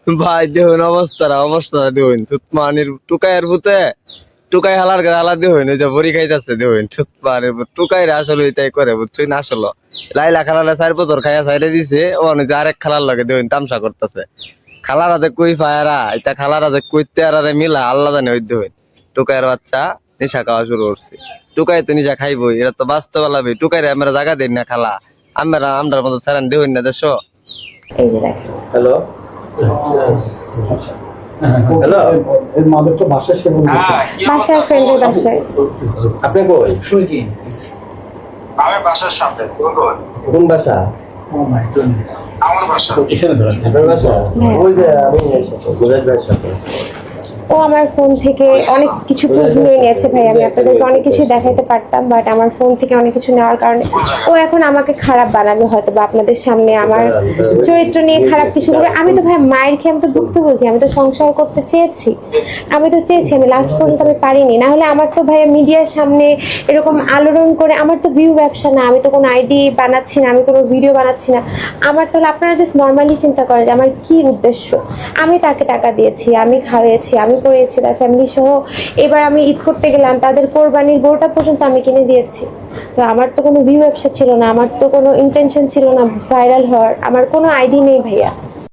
ভাই দেখুন অবস্থা দেখুন সুতমানির টুকাইয়ের ভূতে টুকাই হালার করে হালা দেখুন ওই যে বড়ি খাইতেছে দেখুন সুতমানের টুকাই আসলে তাই করে বুঝছেন আসলে লাইলা খালারে 4 বছর খাইয়া সাইডে দিছে ও যে আরেক খালার লাগে দেখুন তামসা করতেছে খালারা যে কই পায়রা এটা খালারা যে কইতে আর মিলা আল্লাহ জানে ওই দেখুন টুকাইয়ের বাচ্চা নেশা খাওয়া শুরু করছে টুকাই তো নিশা খাইবই এটা তো বাস্তব লাগবে টুকাই আমরা জায়গা দিন না খালা আমরা মতো ছাড়ান দেখুন না দেশ এই যে দেখেন হ্যালো হ্যালো এই মাদকটা বাসায় সেবন করতে বাসায় ফ্রেন্ডের বাসায়। আপনি কই আমি বাসার সামনে কোন বাসা আমার বাসা এখানে ধরেন আপনার বাসা ওই যে আমি মুজাহিদ ভাইয়ের সাথে ও আমার ফোন থেকে অনেক কিছু প্রুফ নিয়ে নিয়েছে ভাই। আমি আপনাদেরকে অনেক কিছু দেখাতে পারতাম, বাট আমার ফোন থেকে অনেক কিছু নেওয়ার কারণে ও এখন আমাকে খারাপ বানাবে হয়তো বা আপনাদের সামনে আমার চরিত্র নিয়ে খারাপ কিছু করবে। আমি তো ভাই মায়ের খেয়ে আমি তো ভুক্তভোগী, আমি তো সংসার করতে চেয়েছি, আমি লাস্ট পর্যন্ত আমি পারিনি। না হলে আমার তো ভাইয়া মিডিয়ার সামনে এরকম আলোড়ন করে আমার তো ভিউ ব্যবসা না, আমি তো কোনো আইডি বানাচ্ছি না, আমি কোনো ভিডিও বানাচ্ছি না। আমার তাহলে আপনারা জাস্ট নর্মালি চিন্তা করেন যে আমার কি উদ্দেশ্য। আমি তাকে টাকা দিয়েছি, আমি খাওয়াইছি, আমি করেছি তার ফ্যামিলি সহ। এবার আমি ঈদ করতে গেলাম, তাদের কোরবানির গরুটা পর্যন্ত আমি কিনে দিয়েছি। তো আমার তো কোনো ভিউ ব্যবসা ছিল না, আমার তো কোনো ইন্টেনশন ছিল না ভাইরাল হওয়ার, আমার কোনো আইডি নেই ভাইয়া।